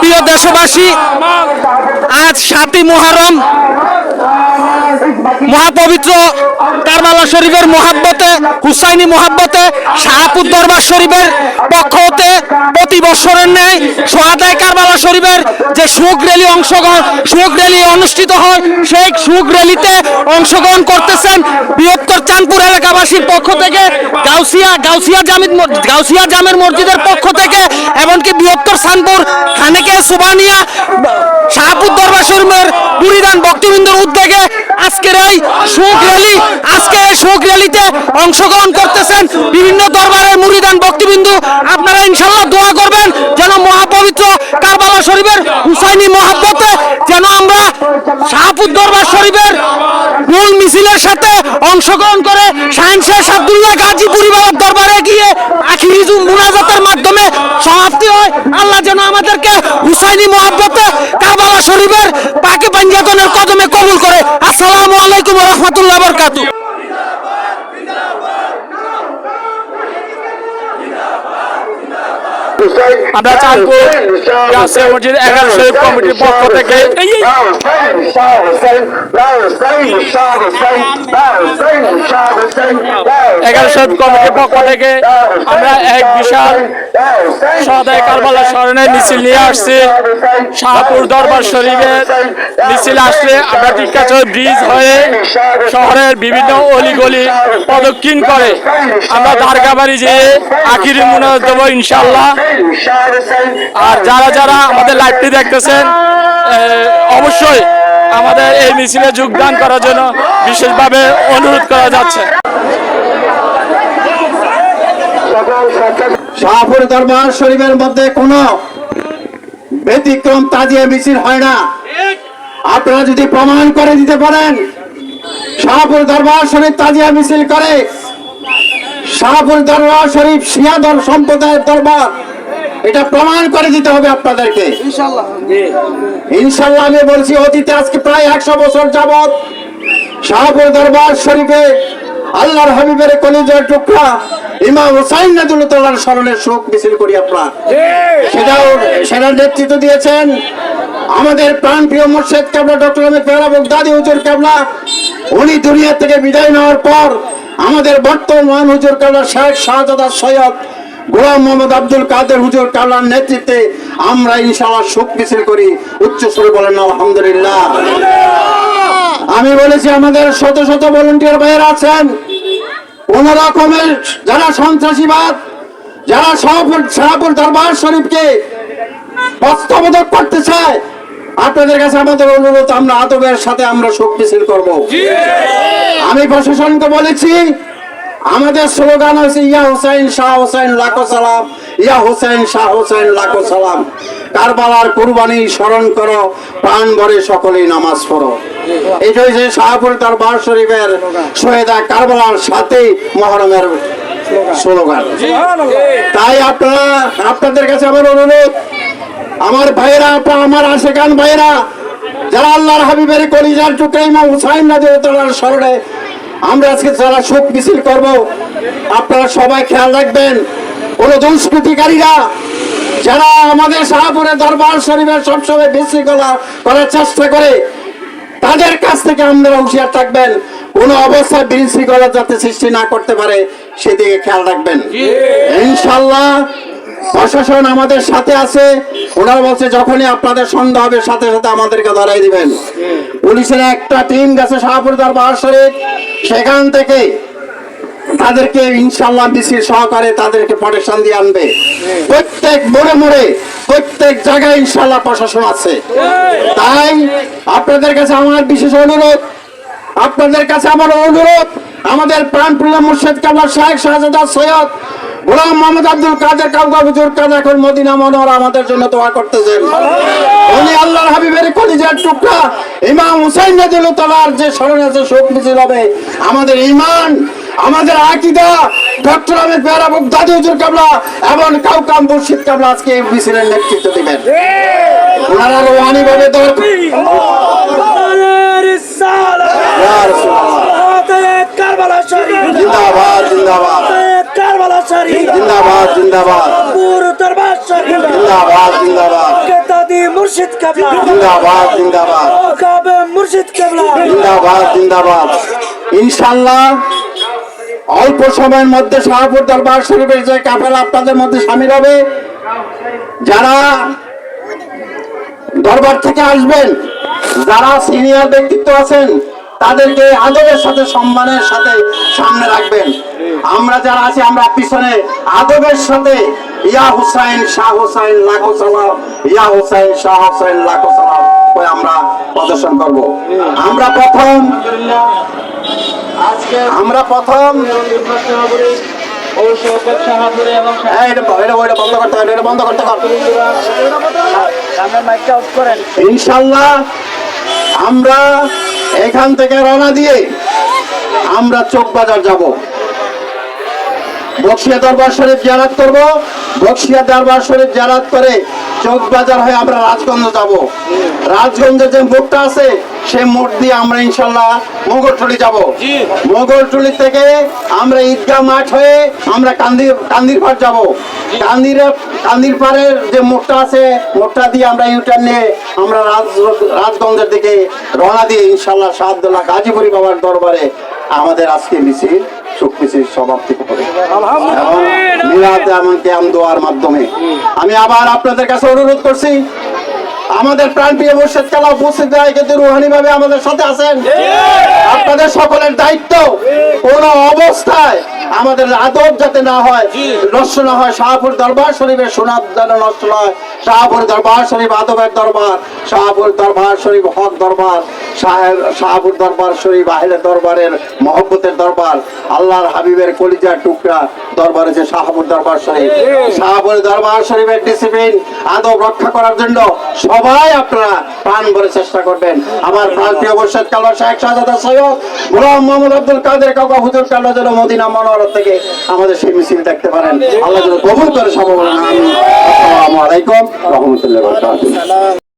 প্রিয় দেশবাসী, আজ 7ই মুহররম মহাপবিত্র কারবালা শরীফের মহাব্বতে, হুসাইনি মহাব্বতে শাহপুর দরবার শরীফের পক্ষ হতে প্রতি বছরের ন্যায় সোহাদায়ে কারবালা শরীফের যে শোক র্যালি অনুষ্ঠিত হয়, সেই শোক র্যালিতে অংশগ্রহণ করতেছেন বৃহত্তর চাঁদপুর এলাকাবাসীর পক্ষ থেকে, গাউসিয়া জামের মসজিদের পক্ষ থেকে, এমনকি বৃহত্তর চাঁদপুর খানেকে সুবানিয়া শাহপুর দরবার শরীফের মুরিদান ভক্তবৃন্দর উদ্যোগে আজকের এই শোক র্যালিতে অংশগ্রহণ করতেছেন বিভিন্ন দরবারের মুরিদান ভক্তবৃন্দ। আপনারা ইনশাআল্লাহ দোয়া করবেন যেন মহাপবিত্র কারবালা শরীফের হুসাইনি মহাব্বতে যেন আমরা শাহপুর দরবার শরীফের মূল মিছিলের সাথে অংশগ্রহণ করে শাহিন শেখ আব্দুল্লাহ গাজী পরিবারের দরবারে গিয়ে আখিরি মুনাজাতের মাধ্যমে সমাপ্তি হয়। আল্লাহ যেন আমাদেরকে হুসাইনি মহাব্বতে কারবালা শরীফের পাকে পাঞ্জাতনের কদমে কবুল করে। আসসালামু আলাইকুম ওয়া রাহমাতুল্লাহি ওয়া বারাকাতুহু। আমরা চাঁদপুর গাউসিয়া মসজিদ 11 শরীফ কমিটির পক্ষ থেকে আমরা এক বিশাল সোহাদায়ে কারবালা স্মরণে মিছিল নিয়ে আসছি। শাহপুর দরবার শরীফের মিছিল আসলে আমরা টিকাচর ব্রিজ হয়ে শহরের বিভিন্ন অলিগলি প্রদক্ষিণ করে আমরা দারগাবাড়ি যেয়ে আখিরি মুনাজাত দেব ইনশাআল্লাহ। আর যারা যারা আমাদের লাইভটি দেখতেছেন অবশ্যই আমাদের এই মিছিলে যোগদান করার জন্য বিশেষভাবে অনুরোধ করা যাচ্ছে। শাহপুর দরবার শরীফের মধ্যে কোনো ব্যতিক্রম তাজিয়া মিছিল হয় না। আপনারা যদি প্রমাণ করে দিতে পারেন শাহপুর দরবার শরীফ তাজিয়া মিছিল করে, শাহপুর দরবার শরীফ শিয়াদর সম্প্রদায়ের দরবার, এটা প্রমাণ করে দিতে হবে আপনাদেরকে ইনশাআল্লাহ। আমি বলছি অতীতে আজকে প্রায় 100 বছর যাবত শাহপুর দরবার শরীফে আল্লাহর হাবিবের কলিজার টুকরা ইমাম হুসাইন নাদুল্লাহর স্মরণে শোক মিছিল করি আপনারা। সেটার নেতৃত্ব দিয়েছেন আমাদের প্রাণপ্রিয় মুর্শিদ কেবলা ডক্টর আহমেদ পেয়ারা বগদাদি হুজুর কেবলা। উনি দুনিয়া থেকে বিদায় নেওয়ার পর আমাদের বর্তমান হুজুর কেবলা শেখ শাহজাদা সৈয়দ গোলাম মোহাম্মদ আব্দুল কাদের হুজুর কাবলার নেতৃত্বে আমরা ইনশাআল্লাহ শোক মিছিল করি। উচ্চ স্বরে বলেন আলহামদুলিল্লাহ। আমি বলেছি আমাদের শত শত ভলান্টিয়ার ভাইয়েরা আছেন, কোন রকমের যারা সন্ত্রাসীবাদ, যারা শাহপুর দরবার শরীফকে হস্তবোধক করতে চায়, আপনাদের কাছে আমাদের অনুরোধ, আমরা আদবের সাথে আমরা শোক মিছিল করব। আমি প্রশাসনকে বলেছি আমাদের স্লোগান হচ্ছে ইয়া হুসাইন শাহ হুসাইন লাখো সালাম, ইয়া হুসাইন শাহ হুসাইন লাখো সালাম। কারবালার কুরবানি স্মরণ করো, প্রাণ ভরে সকলেই নামাজ পড়ো। এটা হচ্ছে শাহপুর দরবার শরীফের শহীদা কারবালার সাথে মুহররমের স্লোগান। তাই আপনাদের কাছে আমার অনুরোধ, আমার ভাইয়েরা, আমার আশেকান ভাইয়েরা, যারা আল্লাহর হাবিবের কলিজার টুকরা ইমাম হুসাইন রাদিয়াল্লাহু স্মরণে আমরা আজকে যারা শোক মিছিল করব, আপনারা সবাই খেয়াল রাখবেন কোন দুষ্কৃতিকারীরা যারা আমাদের শাহপুরের দরবার শরীফের সবসময় বিশৃঙ্খলা করার চেষ্টা করে, তাদের কাছ থেকে আপনারা হুঁশিয়ার থাকবেন, কোন অবস্থায় বিশৃঙ্খলা যাতে সৃষ্টি না করতে পারে সেদিকে খেয়াল রাখবেন। ইনশাআল্লাহ প্রশাসন আমাদের সাথে আছে। ওনারা বলছে যখনই আপনাদের সন্দেহ হবে সাথে সাথে আমাদেরকে ধরাই দিবেন। পুলিশের একটা টিম গেছে শাহপুর দরবার শরীফ, সেখান থেকে তাদেরকে ইনশাআল্লাহ মিছিল সহকারে তাদেরকে প্রোটেকশন দিয়ে আনবে। প্রত্যেক মোড়ে মোড়ে প্রত্যেক জায়গায় ইনশাআল্লাহ প্রশাসন আছে। তাই আপনাদের কাছে আমার বিশেষ অনুরোধ, আমাদের প্রাণপ্রিয় মুর্শিদ কেবলা শেখ শাহজাদা সৈয়দ গোলাম মোহাম্মদ আব্দুল কাদের কাউকা হুজুর কাদের এখন মদিনা মনোহর আমাদের জন্য দোয়া করতেছেন। উনি আল্লাহর হাবিবের কলিজার টুকরা ইমাম হুসাইন রাদিয়াল্লাহু যে স্মরণে আছে শোক মিছিল হবে। আমাদের ঈমান, আমাদের আকীদা ডক্টর আহমেদ পেয়ারা বগদাদি হুজুর কাবলা এবং কাউকাম মুর্শিদ কাবলা আজকে এই মিছিলের নেতৃত্ব দিবেন। ওনারা রুহানি ভাবে জিন্দাবাদ জিন্দাবাদ জিন্দাবাদ জিন্দাবাদ জিন্দাবাদ জিন্দাবাদ মুর্শিদ কেবলা জিন্দাবাদ জিন্দাবাদ কাবে মুর্শিদ কেবলা জিন্দাবাদ জিন্দাবাদ। ইনশাআল্লাহ অল্প সময়ের মধ্যে শাহপুর দরবার শরীফের যে কাফেলা আপনাদের মধ্যে শামিল হবে, যারা দরবার থেকে আসবেন, যারা সিনিয়র ব্যক্তিত্ব আছেন তাদেরকে আদবের সাথে সম্মানের সাথে সামনে রাখবেন। আমরা যারা আছি আমরা পিছনে আদবের সাথে ইয়া হুসাইন শাহ হুসাইন লাখো সালাম, ইয়া হুসাইন শাহ হুসাইন লাখো সালাম করে আমরা প্রদর্শন করব। আমরা প্রথম এই, এটা বন্ধ করতে হবে, এটা বন্ধ করতে হবে। ইনশাল্লাহ আমরা এখান থেকে রওনা দিয়ে আমরা চোকবাজার যাব, বক্সিয়া দরবার শরীফ জিয়ারত করব, বক্সিয়া দরবার শরীফ জিয়ারত করে চোকবাজার হয়ে আমরা রাজগঞ্জ যাব। রাজগঞ্জে যে মোড়টা আছে সেই মোড় দিয়ে আমরা ইনশাল্লাহ মোগলটুলি যাব। মোগলটুলি থেকে আমরা ঈদগাহ মাঠ হয়ে আমরা কান্দির পাড় যাব। কান্দির পাড়ের যে মোড়টা আছে মোড়টা দিয়ে আমরা ইউটার্ন নিয়ে আমরা রাজগঞ্জের দিকে রওনা দিয়ে ইনশাল্লাহ শাহদুল্লাহ গাজীপুরি বাবার দরবারে আমাদের আজকে মিছিল শোক মিছিল সমাপ্তি হবে। এবং মিলাদ আমাকে দোয়ার মাধ্যমে আমি আবার আপনাদের কাছে অনুরোধ করছি, আমাদের প্রাণপ্রিয় মুর্শিদ কেবলা উপস্থিত হয় কিন্তু রুহানি ভাবে আমাদের সাথে আছেন। আপনাদের সকলের দায়িত্ব কোন অবস্থায় আমাদের আদব যাতে না হয়, নষ্ট না হয়, শাহপুর দরবার শরীফের সুনাম যেন নষ্ট না হয়। শাহপুর দরবার শরীফ আদবের দরবার, শাহপুর দরবার শরীফ হক দরবার, শাহপুর দরবার শরীফ আহলে দরবারের মহব্বতের দরবার, আল্লাহর হাবিবের কলিজার টুকরা দরবার হচ্ছে শাহপুর দরবার শরীফ। শাহপুর দরবার শরীফের ডিসিপ্লিন আদব রক্ষা করার জন্য সবাই আপনারা প্রাণ ভরে চেষ্টা করবেন। আমার প্রাণপ্রিয় মুর্শিদ কেবলা শেখ শাহজাদা সৈয়দ গোলাম মোহাম্মদ আব্দুল কাদের কাকা হুজুর কেবলা যেন মদিনা মনোহর থেকে আমাদের সেই মিছিল দেখতে পারেন। আল্লাহ যেন কবুল করে সবাই বলেন আমিন। আসসালামু আলাইকুম ওয়া রাহমাতুল্লাহি ওয়া বারাকাতুহু।